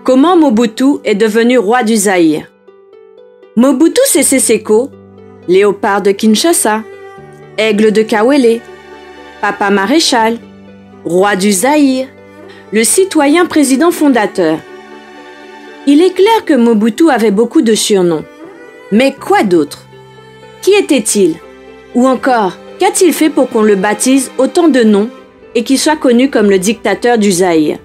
Comment Mobutu est devenu roi du Zaïre? Mobutu Sese Seko, léopard de Kinshasa, aigle de Kawele, papa maréchal, roi du Zaïre, le citoyen président fondateur. Il est clair que Mobutu avait beaucoup de surnoms. Mais quoi d'autre? Qui était-il? Ou encore, qu'a-t-il fait pour qu'on le baptise autant de noms et qu'il soit connu comme le dictateur du Zaïre?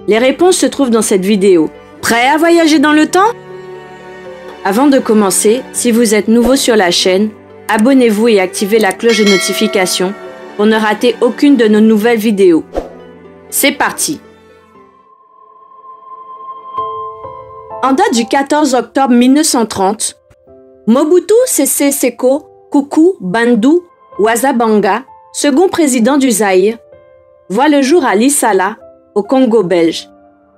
Les réponses se trouvent dans cette vidéo. Prêt à voyager dans le temps? Avant de commencer, si vous êtes nouveau sur la chaîne, abonnez-vous et activez la cloche de notification pour ne rater aucune de nos nouvelles vidéos. C'est parti! En date du 14 octobre 1930, Mobutu Sese Seko Kuku Bandou Wazabanga, second président du Zaïre, voit le jour à Lissala, au Congo belge.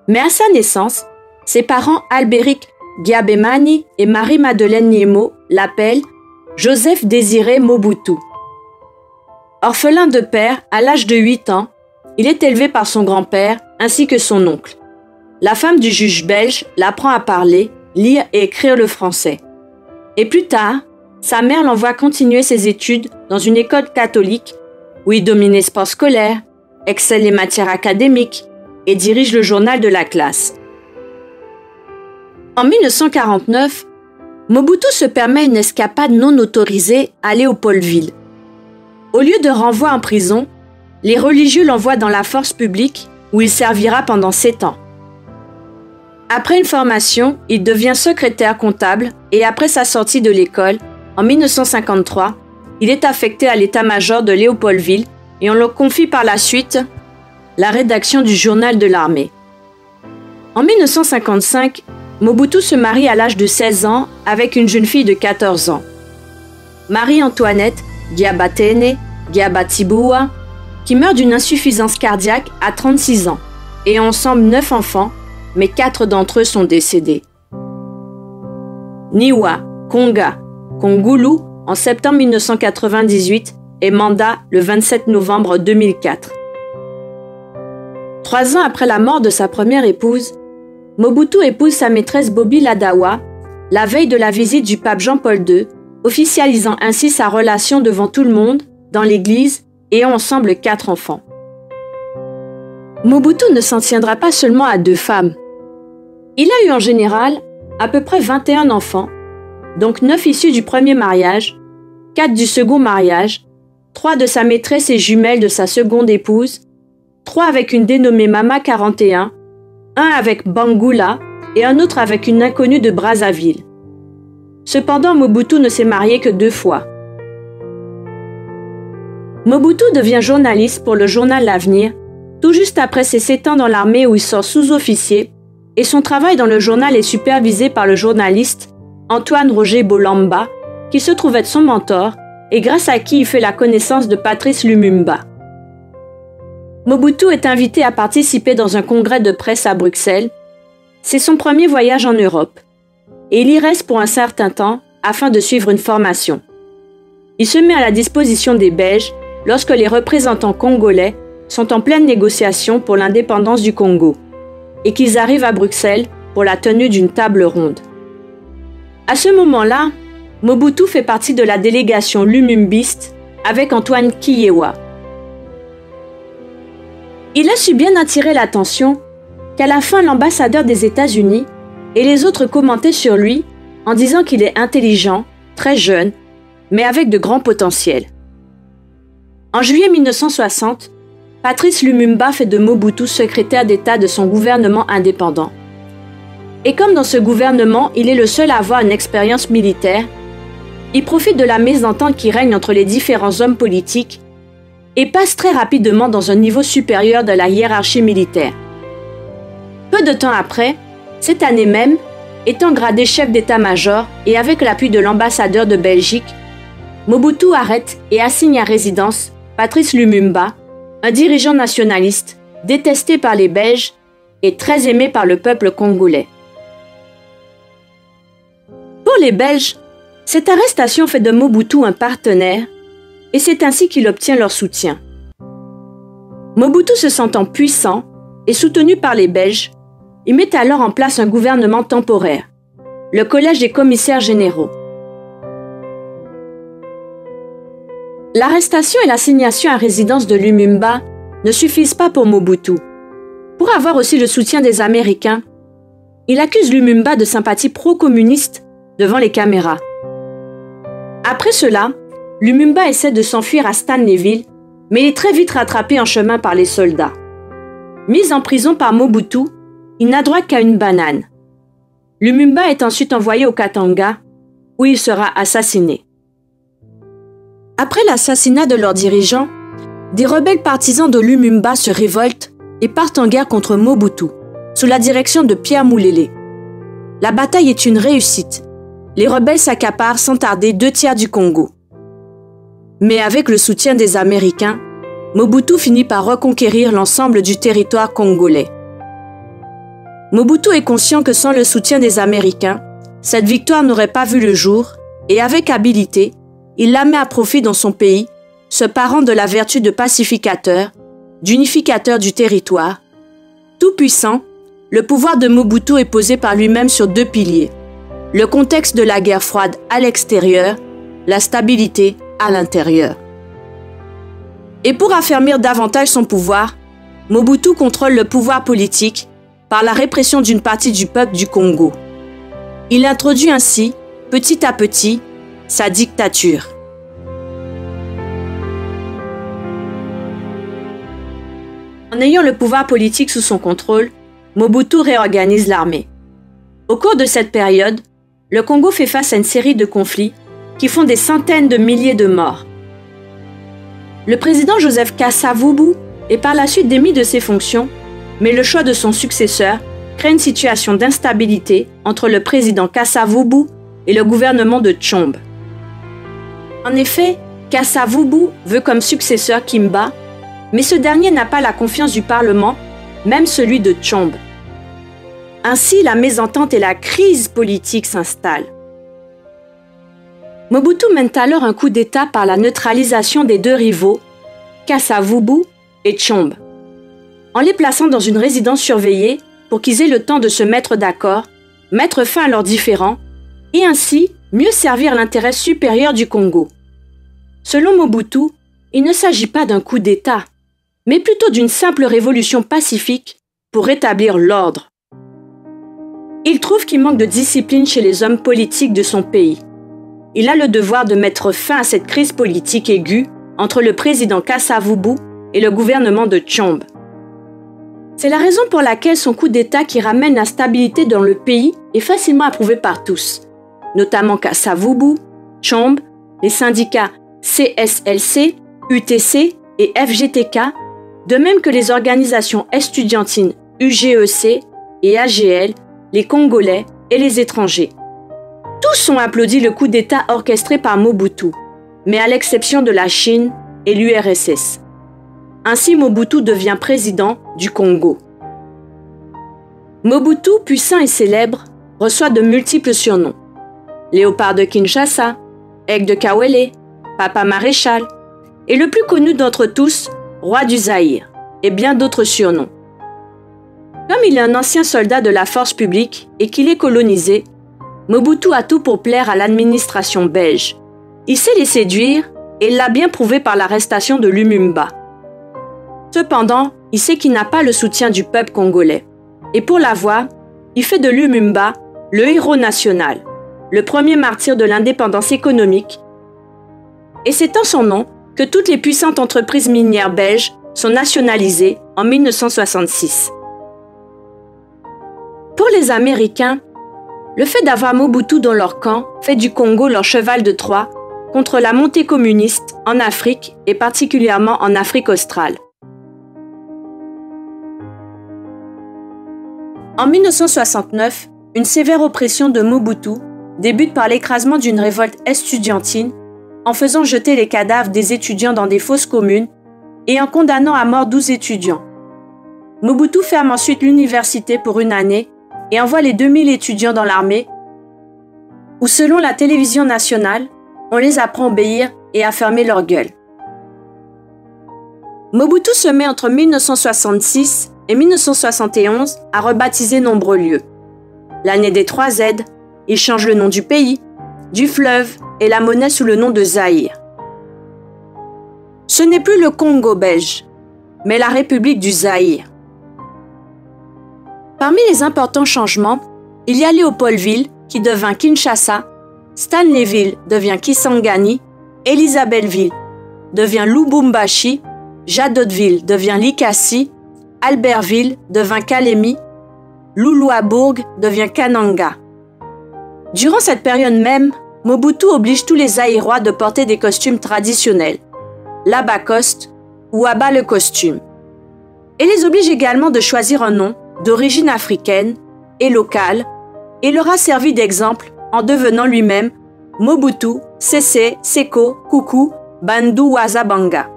Mais à sa naissance, ses parents Albéric Giabemani et Marie-Madeleine Niemo l'appellent Joseph Désiré Mobutu. Orphelin de père, à l'âge de 8 ans, il est élevé par son grand-père ainsi que son oncle. La femme du juge belge l'apprend à parler, lire et écrire le français. Et plus tard, sa mère l'envoie continuer ses études dans une école catholique où il domine les sports scolaires, excelle les matières académiques et dirige le journal de la classe. En 1949, Mobutu se permet une escapade non autorisée à Léopoldville. Au lieu de renvoi en prison, les religieux l'envoient dans la force publique où il servira pendant 7 ans. Après une formation, il devient secrétaire comptable et après sa sortie de l'école, en 1953, il est affecté à l'état-major de Léopoldville et on le confie par la suite la rédaction du journal de l'armée. En 1955, Mobutu se marie à l'âge de 16 ans avec une jeune fille de 14 ans. Marie-Antoinette Giabatene Giabatibua, qui meurt d'une insuffisance cardiaque à 36 ans, et ont ensemble 9 enfants, mais 4 d'entre eux sont décédés. Niwa Konga Kongulu en septembre 1998 et Manda le 27 novembre 2004. 3 ans après la mort de sa première épouse, Mobutu épouse sa maîtresse Bobby Ladawa la veille de la visite du pape Jean-Paul II, officialisant ainsi sa relation devant tout le monde, dans l'église, et ont ensemble 4 enfants. Mobutu ne s'en tiendra pas seulement à 2 femmes. Il a eu en général à peu près 21 enfants, donc 9 issus du premier mariage, 4 du second mariage, 3 de sa maîtresse et jumelles de sa seconde épouse, 3 avec une dénommée Mama 41, un avec Bangula et un autre avec une inconnue de Brazzaville. Cependant, Mobutu ne s'est marié que 2 fois. Mobutu devient journaliste pour le journal L'Avenir, tout juste après ses 7 ans dans l'armée où il sort sous-officier, et son travail dans le journal est supervisé par le journaliste Antoine Roger Bolamba, qui se trouve être son mentor et grâce à qui il fait la connaissance de Patrice Lumumba. Mobutu est invité à participer dans un congrès de presse à Bruxelles. C'est son premier voyage en Europe, et il y reste pour un certain temps afin de suivre une formation. Il se met à la disposition des Belges lorsque les représentants congolais sont en pleine négociation pour l'indépendance du Congo, et qu'ils arrivent à Bruxelles pour la tenue d'une table ronde. À ce moment-là, Mobutu fait partie de la délégation lumumbiste avec Antoine Kiyewa. Il a su bien attirer l'attention qu'à la fin l'ambassadeur des États-Unis et les autres commentaient sur lui en disant qu'il est intelligent, très jeune, mais avec de grands potentiels. En juillet 1960, Patrice Lumumba fait de Mobutu secrétaire d'État de son gouvernement indépendant. Et comme dans ce gouvernement, il est le seul à avoir une expérience militaire, il profite de la mésentente qui règne entre les différents hommes politiques et passe très rapidement dans un niveau supérieur de la hiérarchie militaire. Peu de temps après, cette année même, étant gradé chef d'état-major et avec l'appui de l'ambassadeur de Belgique, Mobutu arrête et assigne à résidence Patrice Lumumba, un dirigeant nationaliste, détesté par les Belges et très aimé par le peuple congolais. Pour les Belges, cette arrestation fait de Mobutu un partenaire et c'est ainsi qu'il obtient leur soutien. Mobutu se sentant puissant et soutenu par les Belges, il met alors en place un gouvernement temporaire, le Collège des commissaires généraux. L'arrestation et l'assignation à résidence de Lumumba ne suffisent pas pour Mobutu. Pour avoir aussi le soutien des Américains, il accuse Lumumba de sympathie pro-communiste devant les caméras. Après cela, Lumumba essaie de s'enfuir à Stanleyville, mais il est très vite rattrapé en chemin par les soldats. Mis en prison par Mobutu, il n'a droit qu'à une banane. Lumumba est ensuite envoyé au Katanga, où il sera assassiné. Après l'assassinat de leurs dirigeants, des rebelles partisans de Lumumba se révoltent et partent en guerre contre Mobutu, sous la direction de Pierre Moulélé. La bataille est une réussite. Les rebelles s'accaparent sans tarder 2/3 du Congo. Mais avec le soutien des Américains, Mobutu finit par reconquérir l'ensemble du territoire congolais. Mobutu est conscient que sans le soutien des Américains, cette victoire n'aurait pas vu le jour et avec habileté, il la met à profit dans son pays, se parant de la vertu de pacificateur, d'unificateur du territoire. Tout puissant, le pouvoir de Mobutu est posé par lui-même sur 2 piliers. Le contexte de la guerre froide à l'extérieur, la stabilité à l'intérieur. Et pour affermir davantage son pouvoir, Mobutu contrôle le pouvoir politique par la répression d'une partie du peuple du Congo. Il introduit ainsi, petit à petit, sa dictature. En ayant le pouvoir politique sous son contrôle, Mobutu réorganise l'armée. Au cours de cette période, le Congo fait face à une série de conflits qui font des centaines de milliers de morts. Le président Joseph Kasavubu est par la suite démis de ses fonctions, mais le choix de son successeur crée une situation d'instabilité entre le président Kasavubu et le gouvernement de Tshombe. En effet, Kasavubu veut comme successeur Kimba, mais ce dernier n'a pas la confiance du Parlement, même celui de Tshombe. Ainsi, la mésentente et la crise politique s'installent. Mobutu mène alors un coup d'État par la neutralisation des 2 rivaux, Kasavubu et Tshombe, en les plaçant dans une résidence surveillée pour qu'ils aient le temps de se mettre d'accord, mettre fin à leurs différends et ainsi mieux servir l'intérêt supérieur du Congo. Selon Mobutu, il ne s'agit pas d'un coup d'État, mais plutôt d'une simple révolution pacifique pour rétablir l'ordre. Il trouve qu'il manque de discipline chez les hommes politiques de son pays. Il a le devoir de mettre fin à cette crise politique aiguë entre le président Kasavubu et le gouvernement de Tshombe. C'est la raison pour laquelle son coup d'État qui ramène la stabilité dans le pays est facilement approuvé par tous, notamment Kasavubu, Tshombe, les syndicats CSLC, UTC et FGTK, de même que les organisations estudiantines UGEC et AGL, les Congolais et les étrangers. Tous ont applaudi le coup d'État orchestré par Mobutu, mais à l'exception de la Chine et l'URSS. Ainsi, Mobutu devient président du Congo. Mobutu, puissant et célèbre, reçoit de multiples surnoms. Léopard de Kinshasa, Aigle de Kawele, Papa Maréchal, et le plus connu d'entre tous, Roi du Zaïre, et bien d'autres surnoms. Comme il est un ancien soldat de la force publique et qu'il est colonisé, Mobutu a tout pour plaire à l'administration belge. Il sait les séduire et il l'a bien prouvé par l'arrestation de Lumumba. Cependant, il sait qu'il n'a pas le soutien du peuple congolais. Et pour l'avoir, il fait de Lumumba le héros national, le premier martyr de l'indépendance économique. Et c'est en son nom que toutes les puissantes entreprises minières belges sont nationalisées en 1966. Pour les Américains, le fait d'avoir Mobutu dans leur camp fait du Congo leur cheval de Troie contre la montée communiste en Afrique et particulièrement en Afrique australe. En 1969, une sévère oppression de Mobutu débute par l'écrasement d'une révolte estudiantine en faisant jeter les cadavres des étudiants dans des fosses communes et en condamnant à mort 12 étudiants. Mobutu ferme ensuite l'université pour une année et envoie les 2000 étudiants dans l'armée où, selon la télévision nationale, on les apprend à obéir et à fermer leur gueule. Mobutu se met entre 1966 et 1971 à rebaptiser nombreux lieux. L'année des 3 Z, il change le nom du pays, du fleuve et la monnaie sous le nom de Zaïre. Ce n'est plus le Congo belge, mais la République du Zaïre. Parmi les importants changements, il y a Léopoldville qui devint Kinshasa, Stanleyville devient Kisangani, Elisabethville devient Lubumbashi, Jadotville devient Likasi, Albertville devient Kalemi, Luluabourg devient Kananga. Durant cette période même, Mobutu oblige tous les Zaïrois de porter des costumes traditionnels, l'Abacoste ou Aba le costume, et les oblige également de choisir un nom d'origine africaine et locale, et leur a servi d'exemple en devenant lui-même Mobutu Sese Seko Kuku Bandu Wazabanga,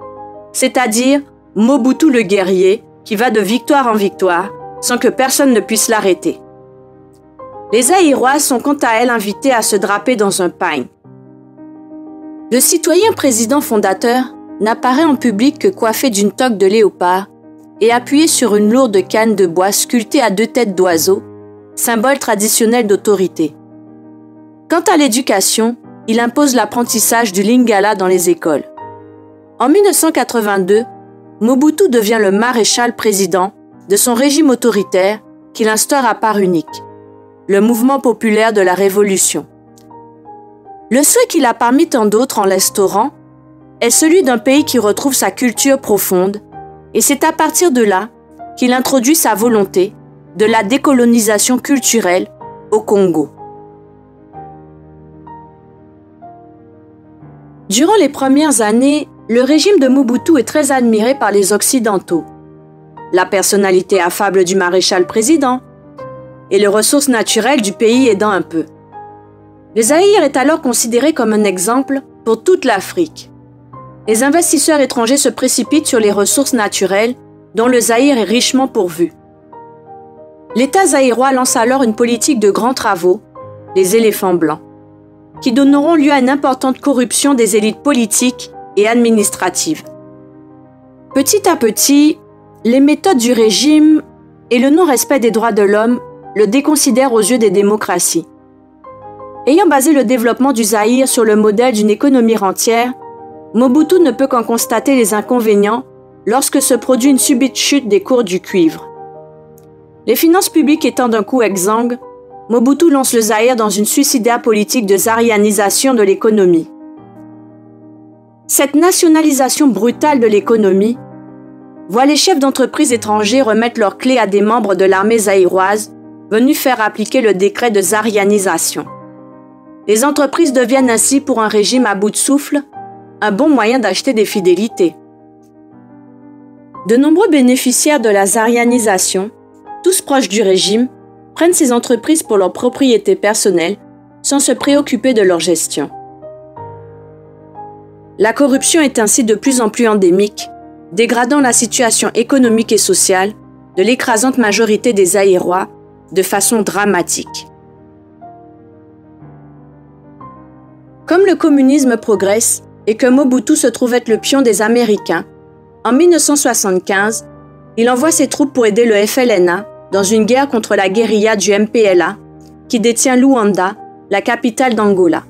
c'est-à-dire Mobutu le guerrier qui va de victoire en victoire sans que personne ne puisse l'arrêter. Les Zaïrois sont quant à elles invités à se draper dans un pagne. Le citoyen président fondateur n'apparaît en public que coiffé d'une toque de léopard et appuyé sur une lourde canne de bois sculptée à 2 têtes d'oiseaux, symbole traditionnel d'autorité. Quant à l'éducation, il impose l'apprentissage du lingala dans les écoles. En 1982, Mobutu devient le maréchal président de son régime autoritaire qu'il instaure à part unique, le mouvement populaire de la Révolution. Le souhait qu'il a parmi tant d'autres en l'instaurant est celui d'un pays qui retrouve sa culture profonde, et c'est à partir de là qu'il introduit sa volonté de la décolonisation culturelle au Congo. Durant les premières années, le régime de Mobutu est très admiré par les Occidentaux. La personnalité affable du maréchal président et les ressources naturelles du pays aidant un peu. Le Zaïre est alors considéré comme un exemple pour toute l'Afrique. Les investisseurs étrangers se précipitent sur les ressources naturelles dont le Zaïre est richement pourvu. L'État zaïrois lance alors une politique de grands travaux, les éléphants blancs, qui donneront lieu à une importante corruption des élites politiques et administratives. Petit à petit, les méthodes du régime et le non-respect des droits de l'homme le déconsidèrent aux yeux des démocraties. Ayant basé le développement du Zaïre sur le modèle d'une économie rentière, Mobutu ne peut qu'en constater les inconvénients lorsque se produit une subite chute des cours du cuivre. Les finances publiques étant d'un coup exsangues, Mobutu lance le Zaïre dans une suicidaire politique de zarianisation de l'économie. Cette nationalisation brutale de l'économie voit les chefs d'entreprises étrangers remettre leurs clés à des membres de l'armée zaïroise venus faire appliquer le décret de zarianisation. Les entreprises deviennent ainsi pour un régime à bout de souffle un bon moyen d'acheter des fidélités. De nombreux bénéficiaires de la zarianisation, tous proches du régime, prennent ces entreprises pour leur propriété personnelle sans se préoccuper de leur gestion. La corruption est ainsi de plus en plus endémique, dégradant la situation économique et sociale de l'écrasante majorité des Zaïrois de façon dramatique. Comme le communisme progresse et que Mobutu se trouve être le pion des Américains, en 1975, il envoie ses troupes pour aider le FLNA dans une guerre contre la guérilla du MPLA qui détient Luanda, la capitale d'Angola.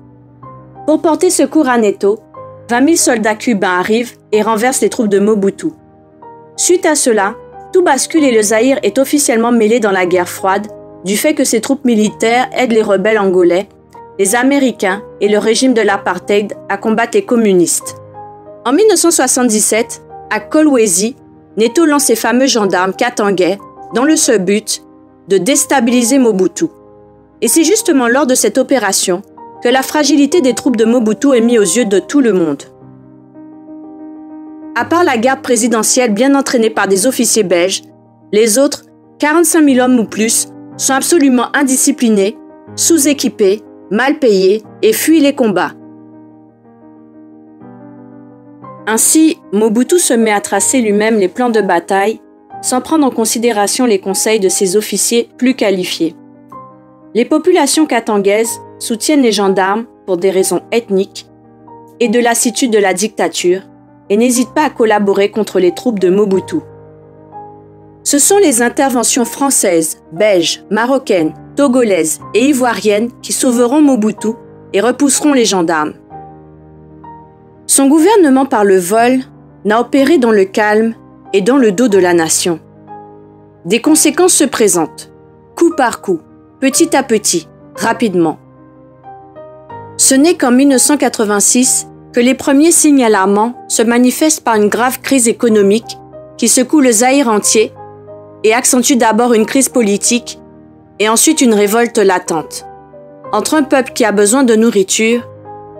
Pour porter secours à Neto, 20 000 soldats cubains arrivent et renversent les troupes de Mobutu. Suite à cela, tout bascule et le Zaïre est officiellement mêlé dans la guerre froide du fait que ses troupes militaires aident les rebelles angolais, les Américains et le régime de l'apartheid à combattre les communistes. En 1977, à Kolwezi, Neto lance ses fameux gendarmes katangais dans le seul but de déstabiliser Mobutu. Et c'est justement lors de cette opération que la fragilité des troupes de Mobutu est mise aux yeux de tout le monde. À part la garde présidentielle bien entraînée par des officiers belges, les autres, 45 000 hommes ou plus, sont absolument indisciplinés, sous-équipés, mal payés et fuient les combats. Ainsi, Mobutu se met à tracer lui-même les plans de bataille sans prendre en considération les conseils de ses officiers plus qualifiés. Les populations katangaises soutiennent les gendarmes pour des raisons ethniques et de lassitude de la dictature, et n'hésite pas à collaborer contre les troupes de Mobutu. Ce sont les interventions françaises, belges, marocaines, togolaises et ivoiriennes qui sauveront Mobutu et repousseront les gendarmes. Son gouvernement par le vol n'a opéré dans le calme et dans le dos de la nation. Des conséquences se présentent, coup par coup, petit à petit, rapidement. Ce n'est qu'en 1986 que les premiers signes alarmants se manifestent par une grave crise économique qui secoue le Zaïre entier et accentue d'abord une crise politique et ensuite une révolte latente, entre un peuple qui a besoin de nourriture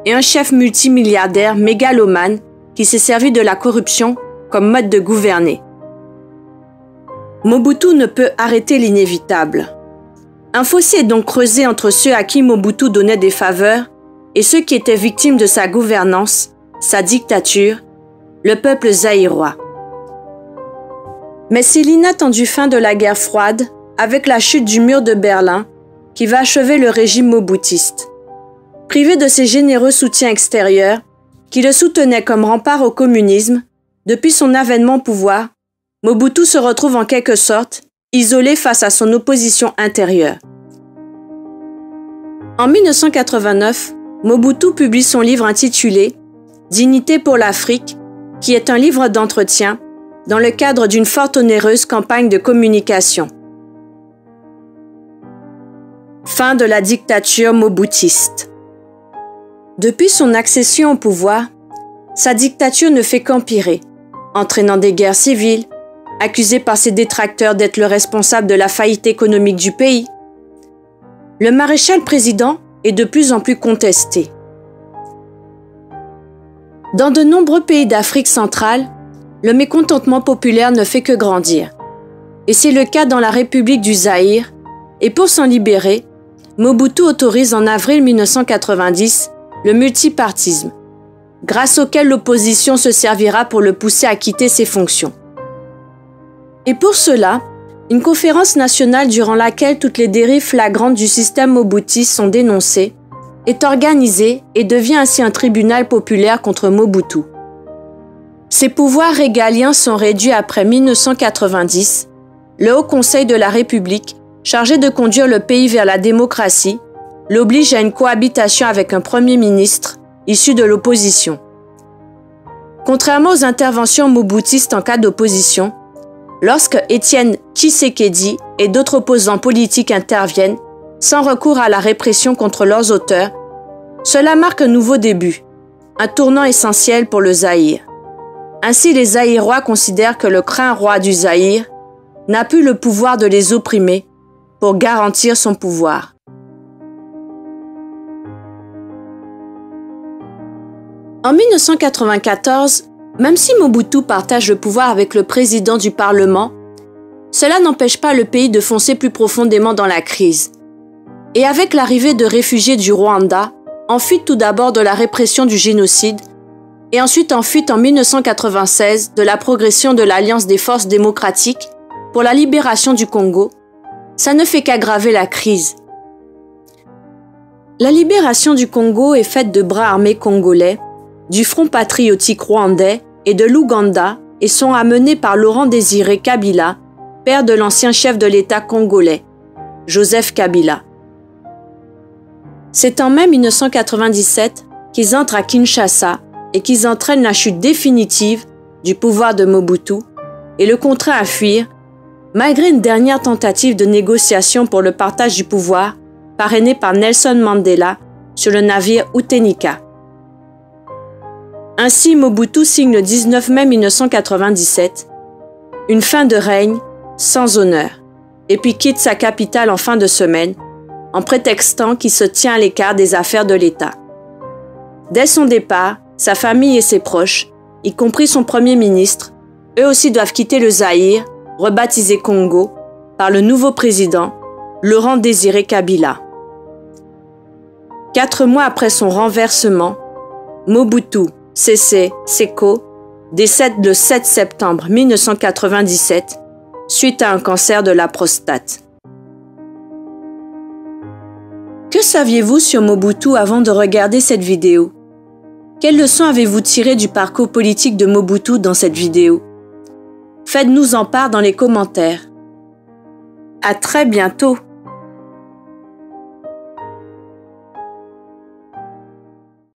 et un chef multimilliardaire mégalomane qui s'est servi de la corruption comme mode de gouverner. Mobutu ne peut arrêter l'inévitable. Un fossé est donc creusé entre ceux à qui Mobutu donnait des faveurs et ceux qui étaient victimes de sa gouvernance, sa dictature, le peuple zaïrois. Mais c'est l'inattendue fin de la guerre froide, avec la chute du mur de Berlin, qui va achever le régime mobutiste. Privé de ses généreux soutiens extérieurs, qui le soutenaient comme rempart au communisme, depuis son avènement au pouvoir, Mobutu se retrouve en quelque sorte isolé face à son opposition intérieure. En 1989, Mobutu publie son livre intitulé « Dignité pour l'Afrique », qui est un livre d'entretien dans le cadre d'une fort onéreuse campagne de communication. Fin de la dictature mobutiste. Depuis son accession au pouvoir, sa dictature ne fait qu'empirer, entraînant des guerres civiles, accusé par ses détracteurs d'être le responsable de la faillite économique du pays. Le maréchal président est de plus en plus contesté. Dans de nombreux pays d'Afrique centrale, le mécontentement populaire ne fait que grandir. Et c'est le cas dans la République du Zaïre, et pour s'en libérer, Mobutu autorise en avril 1990 le multipartisme, grâce auquel l'opposition se servira pour le pousser à quitter ses fonctions. Et pour cela, une conférence nationale durant laquelle toutes les dérives flagrantes du système mobutiste sont dénoncées est organisée et devient ainsi un tribunal populaire contre Mobutu. Ses pouvoirs régaliens sont réduits après 1990. Le Haut Conseil de la République, chargé de conduire le pays vers la démocratie, l'oblige à une cohabitation avec un Premier ministre issu de l'opposition. Contrairement aux interventions mobutistes en cas d'opposition, lorsque Étienne Tshisekedi et d'autres opposants politiques interviennent, sans recours à la répression contre leurs auteurs, cela marque un nouveau début, un tournant essentiel pour le Zaïre. Ainsi, les Zaïrois considèrent que le craint roi du Zaïre n'a plus le pouvoir de les opprimer pour garantir son pouvoir. En 1994, même si Mobutu partage le pouvoir avec le président du Parlement, cela n'empêche pas le pays de foncer plus profondément dans la crise. Et avec l'arrivée de réfugiés du Rwanda, en fuite tout d'abord de la répression du génocide, et ensuite en fuite en 1996 de la progression de l'Alliance des forces démocratiques pour la libération du Congo, ça ne fait qu'aggraver la crise. La libération du Congo est faite de bras armés congolais, du Front patriotique rwandais et de l'Ouganda et sont amenés par Laurent-Désiré Kabila, père de l'ancien chef de l'État congolais, Joseph Kabila. C'est en mai 1997 qu'ils entrent à Kinshasa et qu'ils entraînent la chute définitive du pouvoir de Mobutu et le contraint à fuir, malgré une dernière tentative de négociation pour le partage du pouvoir parrainée par Nelson Mandela sur le navire Utenika. Ainsi, Mobutu signe le 19 mai 1997 une fin de règne sans honneur et puis quitte sa capitale en fin de semaine en prétextant qu'il se tient à l'écart des affaires de l'État. Dès son départ, sa famille et ses proches, y compris son Premier ministre, eux aussi doivent quitter le Zaïre, rebaptisé Congo, par le nouveau président, Laurent-Désiré Kabila. 4 mois après son renversement, Mobutu Sese Seko décède le 7 septembre 1997 suite à un cancer de la prostate. Que saviez-vous sur Mobutu avant de regarder cette vidéo? Quelle leçon avez-vous tiré du parcours politique de Mobutu dans cette vidéo? Faites-nous en part dans les commentaires. À très bientôt!